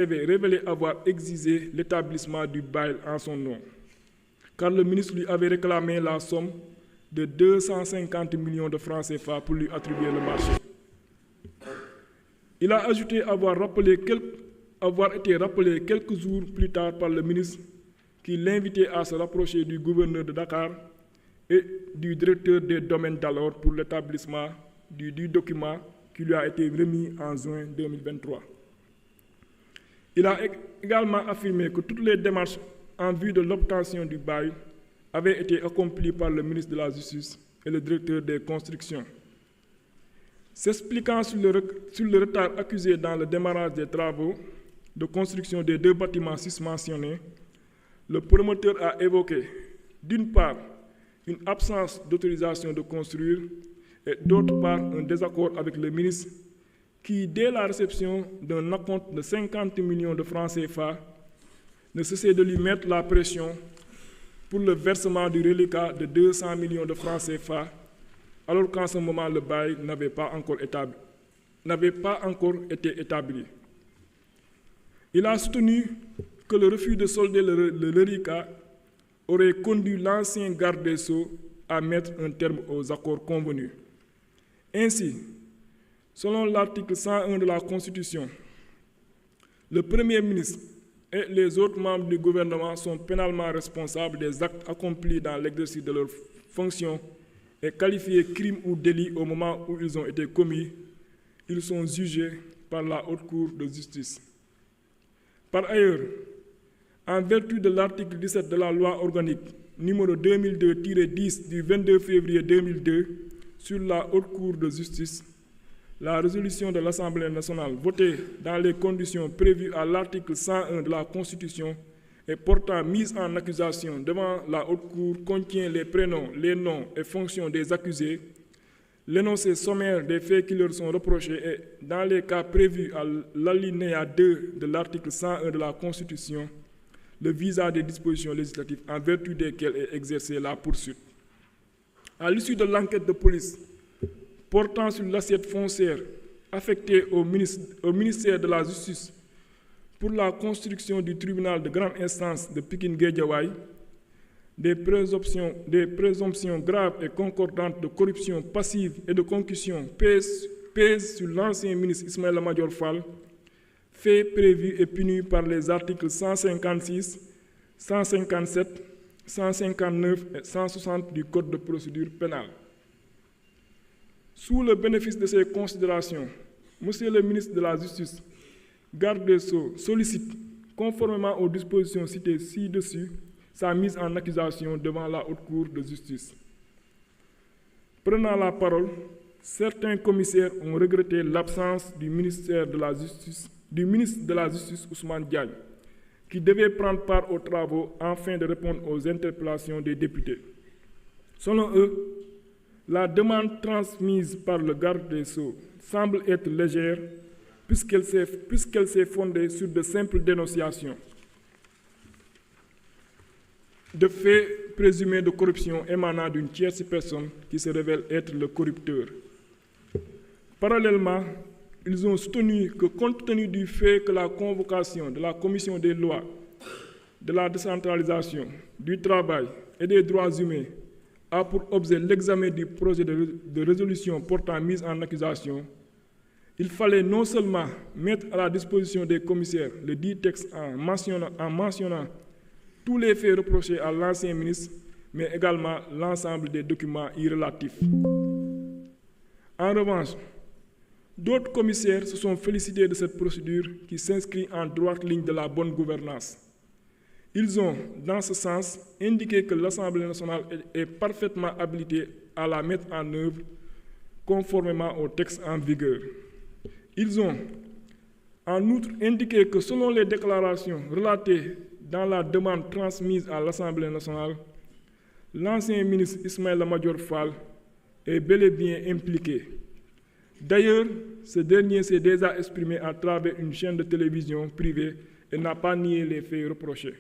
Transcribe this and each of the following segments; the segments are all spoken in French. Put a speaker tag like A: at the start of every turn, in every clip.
A: avait révélé avoir exigé l'établissement du bail en son nom, car le ministre lui avait réclamé la somme de 250 millions de francs CFA pour lui attribuer le marché. Il a ajouté avoir été rappelé quelques jours plus tard par le ministre qui l'invitait à se rapprocher du gouverneur de Dakar et du directeur des domaines d'alors pour l'établissement du document qui lui a été remis en juin 2023. Il a également affirmé que toutes les démarches en vue de l'obtention du bail avaient été accomplies par le ministre de la Justice et le directeur des constructions. S'expliquant sur le retard accusé dans le démarrage des travaux de construction des 2 bâtiments susmentionnés, le promoteur a évoqué, d'une part, une absence d'autorisation de construire et d'autre part, un désaccord avec le ministre qui, dès la réception d'un acompte de 50 millions de francs CFA, ne cessait de lui mettre la pression pour le versement du reliquat de 200 millions de francs CFA, alors qu'en ce moment, le bail n'avait pas encore été établi. Il a soutenu que le refus de solder le reliquat aurait conduit l'ancien garde des Sceaux à mettre un terme aux accords convenus. Ainsi, selon l'article 101 de la Constitution, le Premier ministre et les autres membres du gouvernement sont pénalement responsables des actes accomplis dans l'exercice de leurs fonctions et qualifiés crimes ou délits au moment où ils ont été commis. Ils sont jugés par la Haute Cour de justice. Par ailleurs, en vertu de l'article 17 de la loi organique numéro 2002-10 du 22 février 2002 sur la Haute Cour de justice, la résolution de l'Assemblée nationale votée dans les conditions prévues à l'article 101 de la Constitution et portant mise en accusation devant la Haute Cour contient les prénoms, les noms et fonctions des accusés, l'énoncé sommaire des faits qui leur sont reprochés et, dans les cas prévus à l'alinéa 2 de l'article 101 de la Constitution, le visa des dispositions législatives en vertu desquelles est exercée la poursuite. À l'issue de l'enquête de police portant sur l'assiette foncière affectée au ministère de la Justice pour la construction du tribunal de grande instance de Pikine-Guédiawaye, des présomptions graves et concordantes de corruption passive et de concussion pèsent sur l'ancien ministre Ismaïla Madior Fall, faits prévus et punis par les articles 156, 157, 159 et 160 du Code de procédure pénale. Sous le bénéfice de ces considérations, Monsieur le ministre de la Justice, garde des Sceaux, sollicite, conformément aux dispositions citées ci-dessus, sa mise en accusation devant la Haute Cour de justice. Prenant la parole, certains commissaires ont regretté l'absence du ministre de la Justice, Ousmane Diagne, qui devait prendre part aux travaux afin de répondre aux interpellations des députés. Selon eux, la demande transmise par le garde des Sceaux semble être légère puisqu'elle s'est fondée sur de simples dénonciations de faits présumés de corruption émanant d'une tierce personne qui se révèle être le corrupteur. Parallèlement, ils ont soutenu que compte tenu du fait que la convocation de la Commission des lois, de la décentralisation, du travail et des droits humains a pour objet l'examen du projet de résolution portant mise en accusation, il fallait non seulement mettre à la disposition des commissaires le dit texte en mentionnant tous les faits reprochés à l'ancien ministre, mais également l'ensemble des documents y relatifs. En revanche, d'autres commissaires se sont félicités de cette procédure qui s'inscrit en droite ligne de la bonne gouvernance. Ils ont, dans ce sens, indiqué que l'Assemblée nationale est parfaitement habilitée à la mettre en œuvre conformément au texte en vigueur. Ils ont, en outre, indiqué que selon les déclarations relatées dans la demande transmise à l'Assemblée nationale, l'ancien ministre Ismaïla Madior Fall est bel et bien impliqué. D'ailleurs, ce dernier s'est déjà exprimé à travers une chaîne de télévision privée et n'a pas nié les faits reprochés.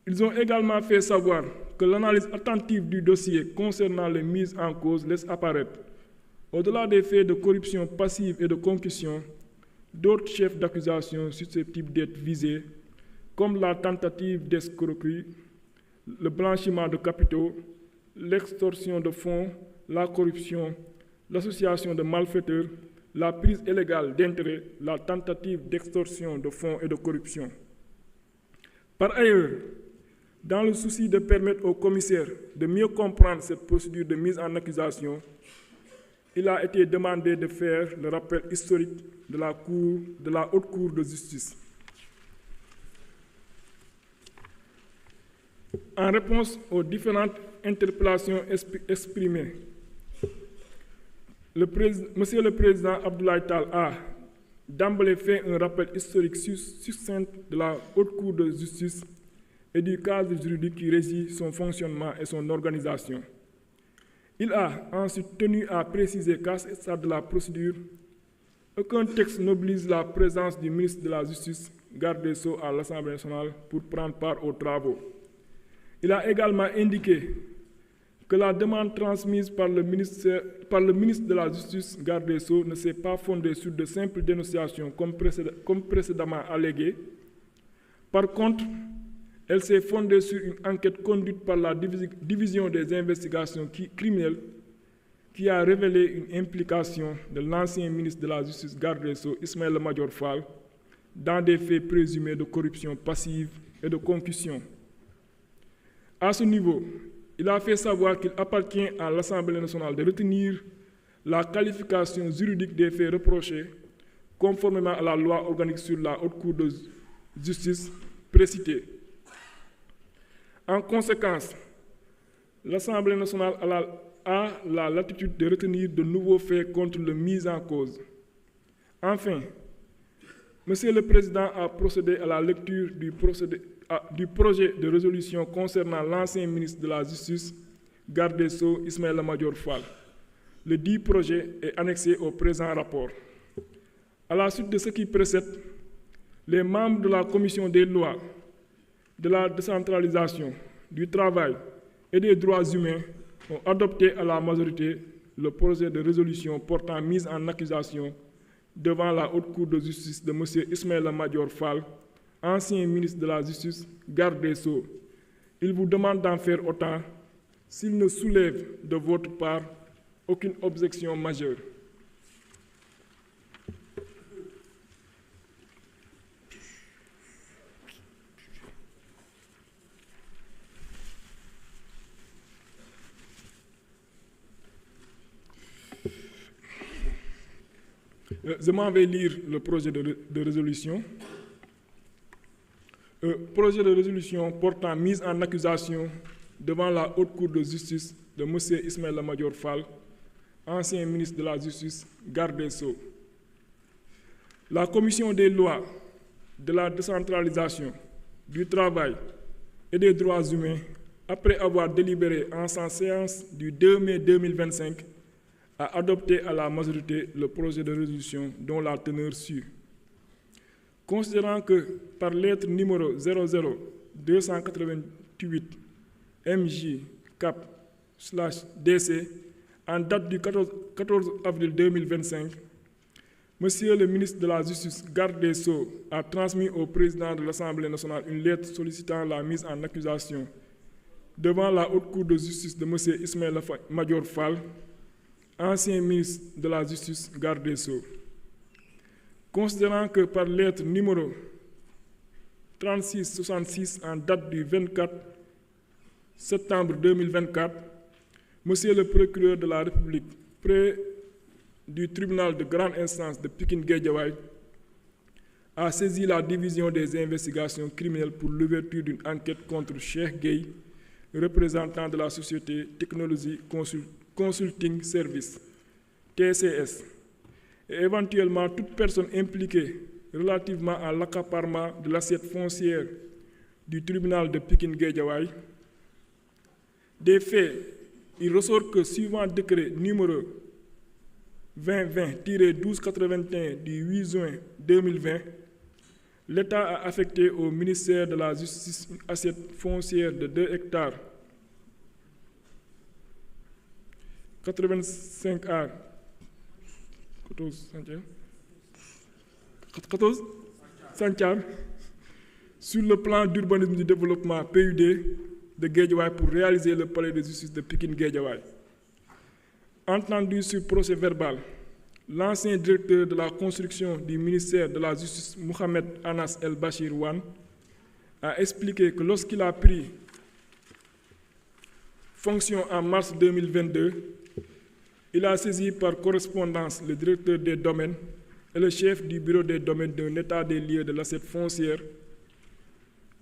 A: Ils ont également fait savoir que l'analyse attentive du dossier concernant les mises en cause laisse apparaître, au-delà des faits de corruption passive et de concussion, d'autres chefs d'accusation susceptibles d'être visés, comme la tentative d'escroquerie, le blanchiment de capitaux, l'extorsion de fonds, la corruption, l'association de malfaiteurs, la prise illégale d'intérêts, la tentative d'extorsion de fonds et de corruption. Par ailleurs, dans le souci de permettre aux commissaires de mieux comprendre cette procédure de mise en accusation, il a été demandé de faire le rappel historique de la Haute Cour de justice. En réponse aux différentes interpellations exprimées, Monsieur le Président Abdoulaye Tall a d'emblée fait un rappel historique succinct de la Haute Cour de justice et du cadre juridique qui régit son fonctionnement et son organisation. Il a ensuite tenu à préciser qu'à ce stade de la procédure, aucun texte n'oblige la présence du ministre de la Justice, garde des Sceaux à l'Assemblée nationale pour prendre part aux travaux. Il a également indiqué que la demande transmise par le ministre de la Justice, garde des Sceaux, ne s'est pas fondée sur de simples dénonciations comme précédemment allégué. Par contre, elle s'est fondée sur une enquête conduite par la division des investigations criminelles qui a révélé une implication de l'ancien ministre de la Justice, garde des Sceaux, Ismaïla Madior Fall, dans des faits présumés de corruption passive et de concussion. À ce niveau, il a fait savoir qu'il appartient à l'Assemblée nationale de retenir la qualification juridique des faits reprochés, conformément à la loi organique sur la Haute Cour de justice précitée. En conséquence, l'Assemblée nationale a la latitude de retenir de nouveaux faits contre le mis en cause. Enfin, Monsieur le Président a procédé à la lecture du projet de résolution concernant l'ancien ministre de la Justice, garde des Sceaux, Ismaïla Madior Fall. Le dit projet est annexé au présent rapport. À la suite de ce qui précède, les membres de la Commission des lois, de la décentralisation, du travail et des droits humains ont adopté à la majorité le projet de résolution portant mise en accusation devant la Haute Cour de justice de M. Ismaïla Madior Fall, ancien ministre de la Justice, garde des Sceaux. Il vous demande d'en faire autant s'il ne soulève de votre part aucune objection majeure. Je m'en vais lire le projet de résolution. Projet de résolution portant mise en accusation devant la Haute Cour de justice de M. Ismaïla Madior Fall, ancien ministre de la Justice, garde des Sceaux. La Commission des lois, de la décentralisation, du travail et des droits humains, après avoir délibéré en sa séance du 2 mai 2025, a adopté à la majorité le projet de résolution dont la teneur suit. Considérant que par lettre numéro 00288 MJ Cap/DC en date du 14 avril 2025, Monsieur le ministre de la Justice, garde des Sceaux, a transmis au président de l'Assemblée nationale une lettre sollicitant la mise en accusation devant la Haute Cour de justice de M. Ismaïla Madior Fall, ancien ministre de la Justice, garde des Sceaux. Considérant que par lettre numéro 3666 en date du 24 septembre 2024, Monsieur le procureur de la République, près du tribunal de grande instance de Pikine-Guédiawaye, a saisi la division des investigations criminelles pour l'ouverture d'une enquête contre Cheikh Gueye, représentant de la société Technologie Consulting Service, TCS, et éventuellement toute personne impliquée relativement à l'accaparement de l'assiette foncière du tribunal de Pikine-Guédiawaye. Des faits, il ressort que suivant décret numéro 2020-1281 du 8 juin 2020, l'État a affecté au ministère de la Justice une assiette foncière de 2 hectares 85 ar 14 14 Santiar, sur le plan d'urbanisme du développement PUD de Guédiawaye pour réaliser le palais de justice de Pikine-Guédiawaye. Entendu sur procès verbal, l'ancien directeur de la construction du ministère de la Justice, Mohamed Anas El Bachir Wan, a expliqué que lorsqu'il a pris fonction en mars 2022, il a saisi par correspondance le directeur des domaines et le chef du bureau des domaines d'un état des lieux de l'assiette foncière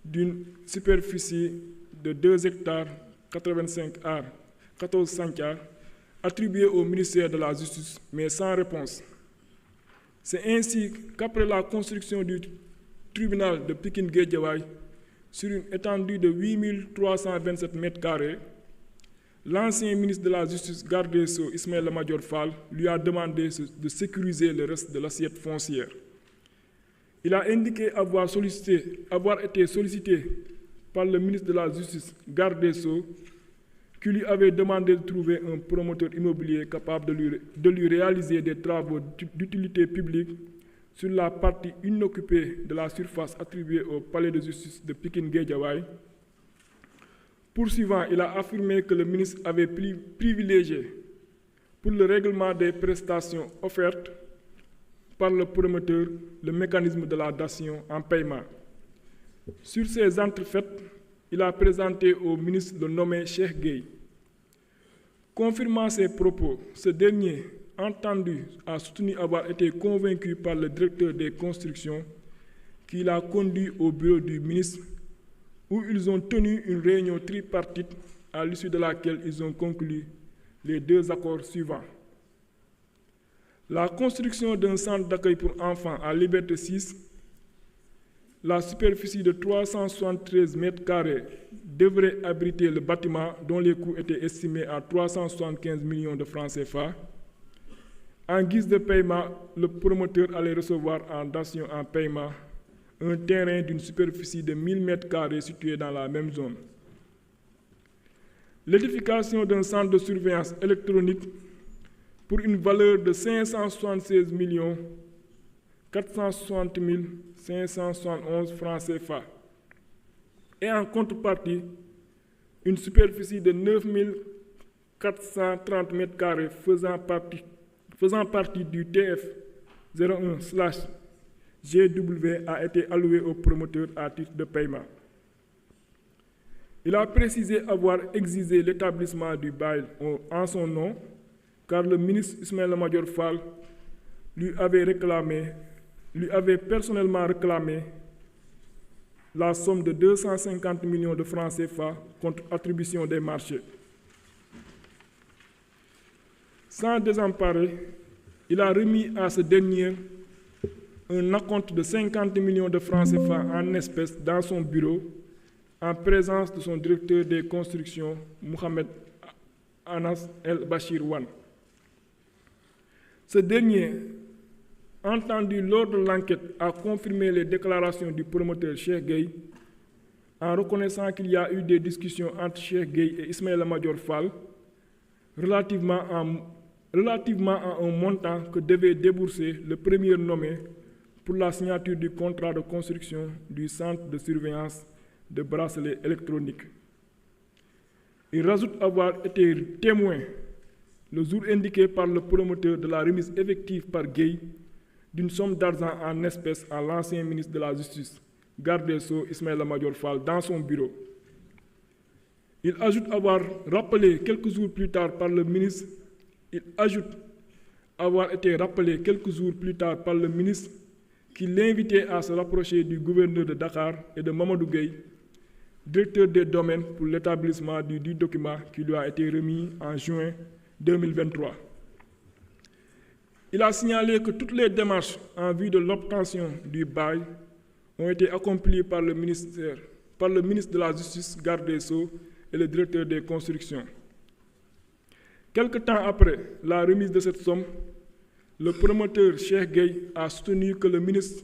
A: d'une superficie de 2 hectares 85 ar 14 centiares attribuée au ministère de la Justice, mais sans réponse. C'est ainsi qu'après la construction du tribunal de Pikine-Guédiawaye sur une étendue de 8327 m², l'ancien ministre de la Justice, garde des Sceaux, Ismaïla Madior Fall, lui a demandé de sécuriser le reste de l'assiette foncière. Il a indiqué avoir été sollicité par le ministre de la Justice, garde des Sceaux, qui lui avait demandé de trouver un promoteur immobilier capable de lui réaliser des travaux d'utilité publique sur la partie inoccupée de la surface attribuée au palais de justice de Pikine-Guédiawaye. Poursuivant, il a affirmé que le ministre avait privilégié pour le règlement des prestations offertes par le promoteur le mécanisme de la datation en paiement. Sur ces entrefaites, il a présenté au ministre le nommé Cheikh Gueye. Confirmant ses propos, ce dernier, entendu, a soutenu avoir été convaincu par le directeur des constructions qui l'a conduit au bureau du ministre où ils ont tenu une réunion tripartite à l'issue de laquelle ils ont conclu les 2 accords suivants. La construction d'un centre d'accueil pour enfants à Liberté 6, la superficie de 373 m² devrait abriter le bâtiment dont les coûts étaient estimés à 375 millions de francs CFA. En guise de paiement, le promoteur allait recevoir en datation en paiement un terrain d'une superficie de 1000 m² situé dans la même zone. L'édification d'un centre de surveillance électronique pour une valeur de 576 460 571 francs CFA. Et en contrepartie, une superficie de 9 430 m² faisant partie du TF 01/GW a été allouée au promoteur à titre de paiement. Il a précisé avoir exigé l'établissement du bail en son nom, car le ministre Ismaïla Madior Fall lui avait personnellement réclamé la somme de 250 millions de francs CFA contre attribution des marchés. Sans désemparer, il a remis à ce dernier un acompte de 50 millions de francs CFA en espèces dans son bureau, en présence de son directeur des constructions, Mohamed Anas El Bachir Wan. Ce dernier, entendu lors de l'enquête, a confirmé les déclarations du promoteur Cheikh Gueye en reconnaissant qu'il y a eu des discussions entre Cheikh Gueye et Ismaïla Madior Fall relativement à un montant que devait débourser le premier nommé pour la signature du contrat de construction du centre de surveillance de bracelets électroniques. Il rajoute avoir été témoin le jour indiqué par le promoteur de la remise effective par Gueye d'une somme d'argent en espèces à l'ancien ministre de la Justice, garde des Sceaux Ismaïla Madior Fall, dans son bureau. Il ajoute avoir rappelé quelques jours plus tard par le ministre qui l'invitait à se rapprocher du gouverneur de Dakar et de Mamadou Gueye, directeur des domaines, pour l'établissement du document qui lui a été remis en juin 2023. Il a signalé que toutes les démarches en vue de l'obtention du bail ont été accomplies par le ministre de la Justice, garde des Sceaux et le directeur des constructions. Quelque temps après la remise de cette somme, le promoteur Cheikh Gueye a soutenu que le ministre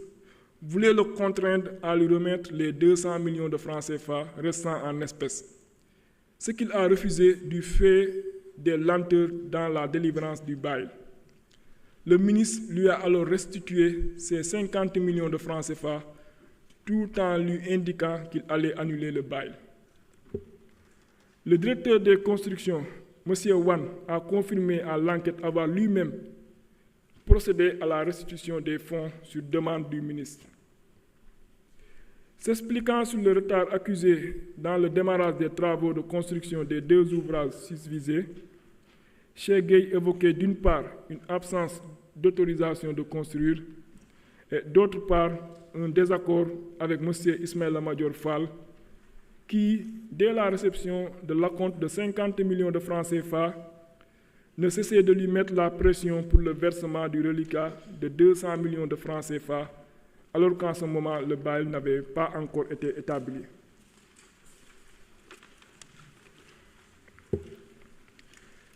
A: voulait le contraindre à lui remettre les 200 millions de francs CFA restants en espèces, ce qu'il a refusé du fait des lenteurs dans la délivrance du bail. Le ministre lui a alors restitué ses 50 millions de francs CFA tout en lui indiquant qu'il allait annuler le bail. Le directeur des constructions, M. Wan, a confirmé à l'enquête avoir lui-même procédé à la restitution des fonds sur demande du ministre. S'expliquant sur le retard accusé dans le démarrage des travaux de construction des deux ouvrages susvisés, Cheikh Gueye évoquait d'une part une absence d'autorisation de construire et d'autre part un désaccord avec M. Ismaïla Madior Fall qui, dès la réception de l'acompte de 50 millions de francs CFA, ne cessait de lui mettre la pression pour le versement du reliquat de 200 millions de francs CFA, alors qu'en ce moment, le bail n'avait pas encore été établi.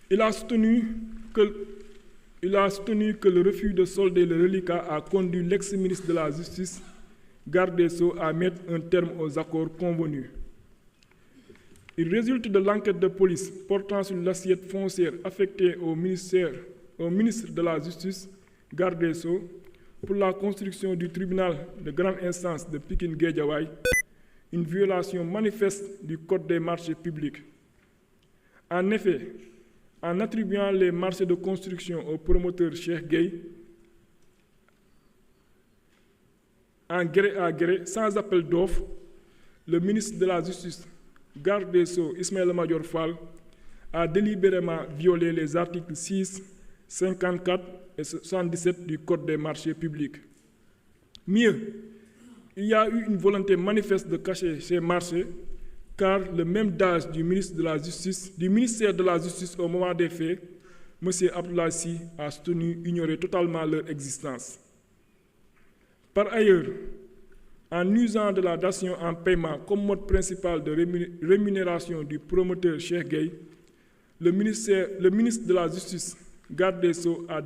A: Il a soutenu que le refus de solder le reliquat a conduit l'ex-ministre de la Justice, garde des Sceaux, à mettre un terme aux accords convenus. Il résulte de l'enquête de police portant sur l'assiette foncière affectée au ministre de la Justice, garde des Sceaux, pour la construction du tribunal de grande instance de Pikine-Guédiawaye, une violation manifeste du Code des marchés publics. En effet, en attribuant les marchés de construction au promoteur Cheikh Gueye, en gré à gré, sans appel d'offres, le ministre de la Justice, garde des Sceaux, Ismaïla Madior Fall, a délibérément violé les articles 6, 54 et 77 du Code des marchés publics. Mieux, il y a eu une volonté manifeste de cacher ces marchés, car le même DAGE du ministère de la Justice au moment des faits, M. Abdoulaye Sy, a soutenu ignorer totalement leur existence. Par ailleurs, en usant de la dation en paiement comme mode principal de rémunération du promoteur Cheikh Gueye, le ministre de la Justice, garde des Sceaux, a